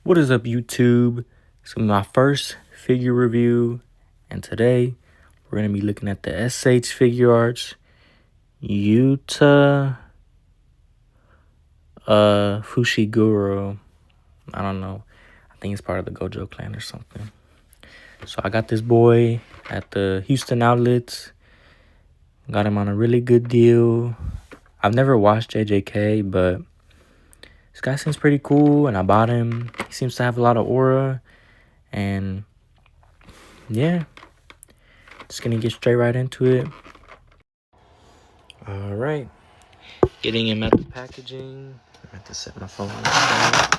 What is up, YouTube? It's my first figure review, and today we're going to be looking at the SH Figure Arts Yuta Fushiguro. I don't know. I think it's part of the Gojo clan or something. So I got this boy at the Houston outlets. Got him on a really good deal. I've never watched JJK, but this guy seems pretty cool, and I bought him. He seems to have a lot of aura, and yeah. Just gonna get straight right into it. All right, getting him at the packaging. I have to set my phone on the side.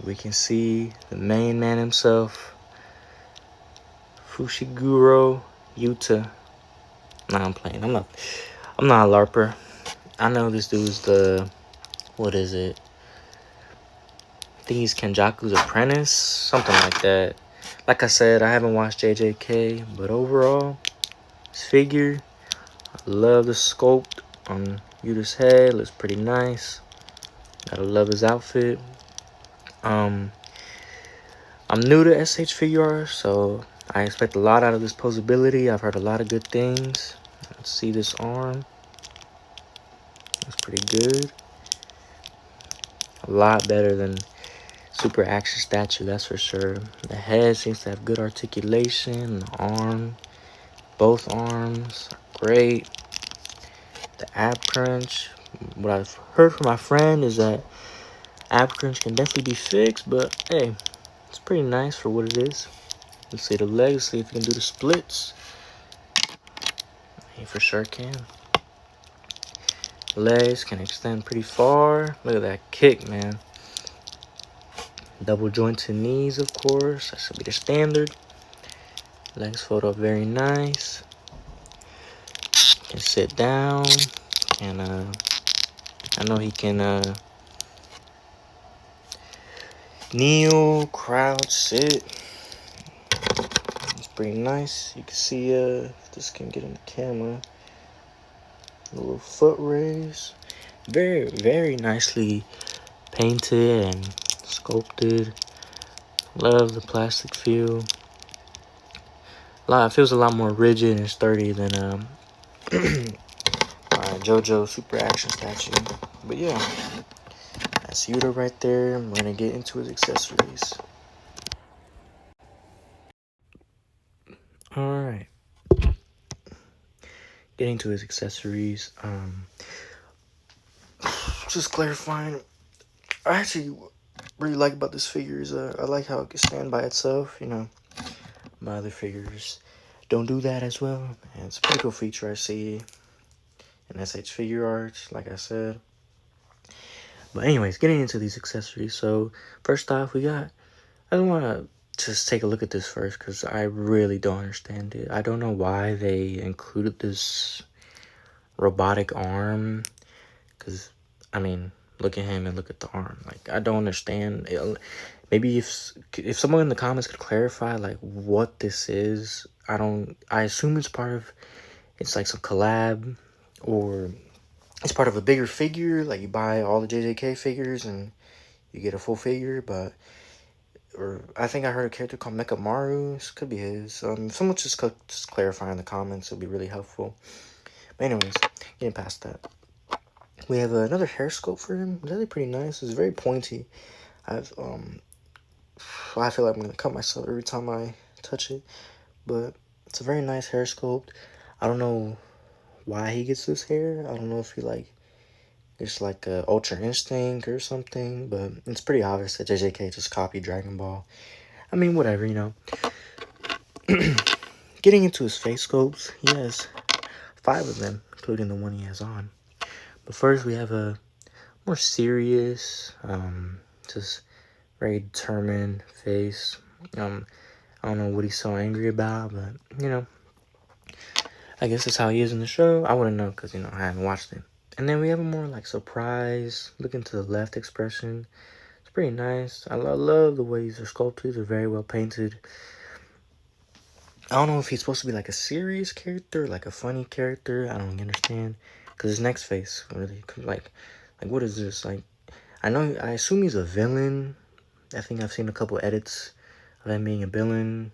We can see the main man himself, Fushiguro Yuta. Nah, I'm playing. I'm not a Larper. I know this dude's the, what is it? I think he's Kenjaku's apprentice, something like that. Like I said, I haven't watched JJK, but overall, this figure, I love the sculpt on Yuta's head. Looks pretty nice. Gotta love his outfit. I'm new to SH Figure Arts, so I expect a lot out of this posability. I've heard a lot of good things. Let's see this arm. Looks pretty good. A lot better than Super Action Statue, that's for sure. The head seems to have good articulation. The arm, both arms are great. The ab crunch. What I've heard from my friend is that ab crunch can definitely be fixed, but hey, it's pretty nice for what it is. Let's see the legs, see if he can do the splits. He for sure can. Legs can extend pretty far. Look at that kick, man. Double jointed knees, of course. That should be the standard. Legs fold up very nice. Can sit down. And I know he can kneel, crouch, sit. It's pretty nice. You can see if this can get in the camera. A little foot raise. Very, very nicely painted and sculpted. Love the plastic feel. It feels a lot more rigid and sturdy than JoJo Super Action Statue. But yeah, that's Yuta right there. I'm gonna get into his accessories. Alright. Getting to his accessories. Just clarifying. I actually really like about this figure is I like how it can stand by itself. You know, my other figures don't do that as well. And it's a pretty cool feature I see in SH Figure Arts, like I said. But anyways, getting into these accessories. So first off, I don't want to just take a look at this first because I really don't understand it. I don't know why they included this robotic arm. Because, I mean, look at him and look at the arm. Like, I don't understand. Maybe if someone in the comments could clarify, like, what this is. I assume it's like some collab, or it's part of a bigger figure. Like, you buy all the JJK figures and you get a full figure, or I think I heard a character called Mekamaru. This could be his. Someone just clarify in the comments. It'll be really helpful. But anyways, getting past that. We have another hair sculpt for him. It's really pretty nice. It's very pointy. I feel like I'm gonna cut myself every time I touch it, but it's a very nice hair sculpt. I don't know why he gets this hair. I don't know if it's like a Ultra Instinct or something, but it's pretty obvious that JJK just copied Dragon Ball. I mean, whatever, you know. Getting into his face sculpts, he has 5 of them, including the one he has on. But first, we have a more serious, just very determined face. I don't know what he's so angry about, but, you know, I guess that's how he is in the show. I wouldn't know because, you know, I haven't watched it. And then we have a more, like, surprise, looking to the left expression. It's pretty nice. I love the way these are sculpted. They're very well painted. I don't know if he's supposed to be, like, a serious character, like a funny character. I don't understand. Because his next face, really, like, what is this? Like, I assume he's a villain. I think I've seen a couple edits of him being a villain.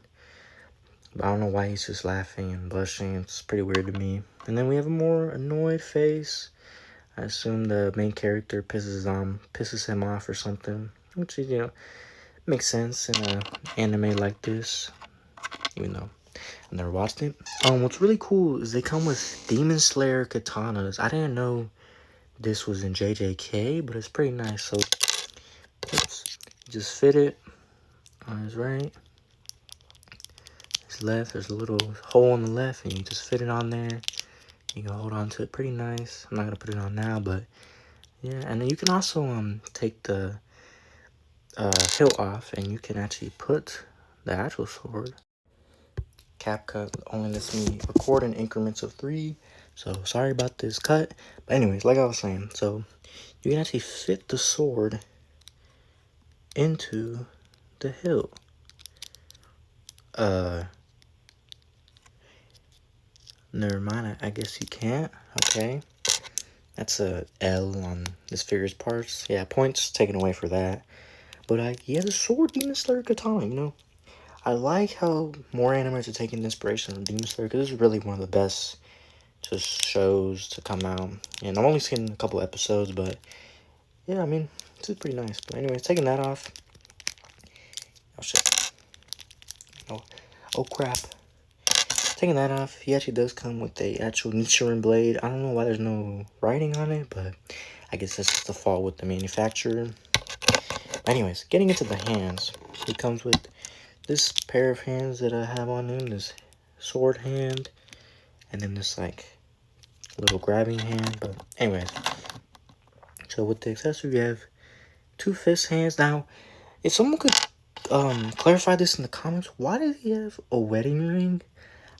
But I don't know why he's just laughing and blushing. It's pretty weird to me. And then we have a more annoyed face. I assume the main character pisses him off or something. Which is, makes sense in an anime like this. Even though I've never watched it. What's really cool is they come with Demon Slayer katanas. I didn't know this was in JJK, but it's pretty nice. So, oops, just fit it on his right. His left, there's a little hole on the left, and you just fit it on there. You can hold on to it pretty nice. I'm not gonna put it on now, but yeah. And then you can also take the hilt off, and you can actually put the actual sword. CapCut only lets me record in increments of 3, so sorry about this cut. But anyways, like I was saying, so you can actually fit the sword into the hilt. Never mind, I guess you can't. Okay, that's a L on this figure's parts. Yeah, points taken away for that. But yeah, the sword Demon Slayer katana, I like how more animes are taking inspiration from Demon Slayer, because this is really one of the best just shows to come out. And I've only seen a couple episodes, but yeah, I mean, it's pretty nice. But anyways, taking that off. Oh shit. Oh crap. Taking that off, he actually does come with a actual Nichiren blade. I don't know why there's no writing on it, but I guess that's just the fault with the manufacturer. But anyways, getting into the hands. He comes with this pair of hands that I have on him, this sword hand, and then this like little grabbing hand. But anyways, so with the accessory, you have 2 fist hands. Now, if someone could clarify this in the comments, why does he have a wedding ring?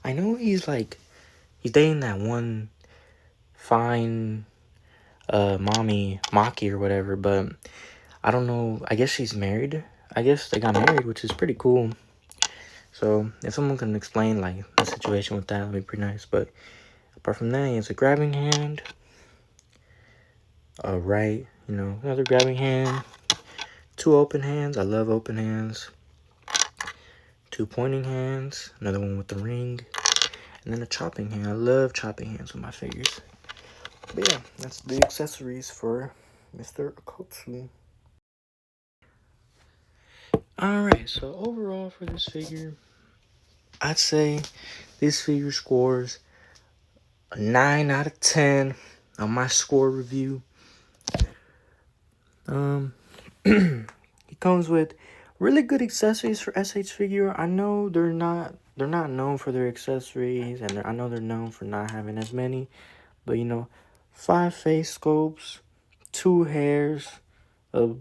I know he's dating that one fine mommy Maki or whatever, but I don't know. I guess she's married. I guess they got married, which is pretty cool. So if someone can explain like the situation with that, that'd be pretty nice. But apart from that, he has a grabbing hand, a right, another grabbing hand, 2 open hands. I love open hands. 2 pointing hands, another one with the ring, and then a chopping hand. I love chopping hands with my figures. But yeah, that's the accessories for Mr. Akotsu. Alright, so overall for this figure, I'd say this figure scores a 9 out of 10 on my score review. He comes with really good accessories for SH figure. I know they're not known for their accessories, and I know they're known for not having as many. But 5 face scopes, 2 hairs, a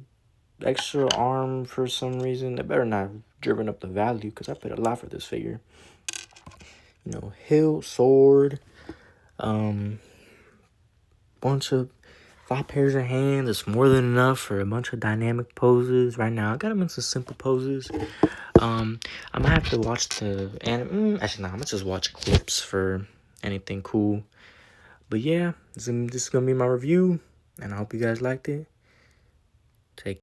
extra arm for some reason. They better not have driven up the value, because I paid a lot for this figure. Hilt, sword, bunch of 5 pairs of hands. It's more than enough for a bunch of dynamic poses. Right now, I got him in some simple poses. I'm gonna have to watch the anime. Actually, no, I'm gonna just watch clips for anything cool. But yeah, this is gonna be my review, and I hope you guys liked it. Take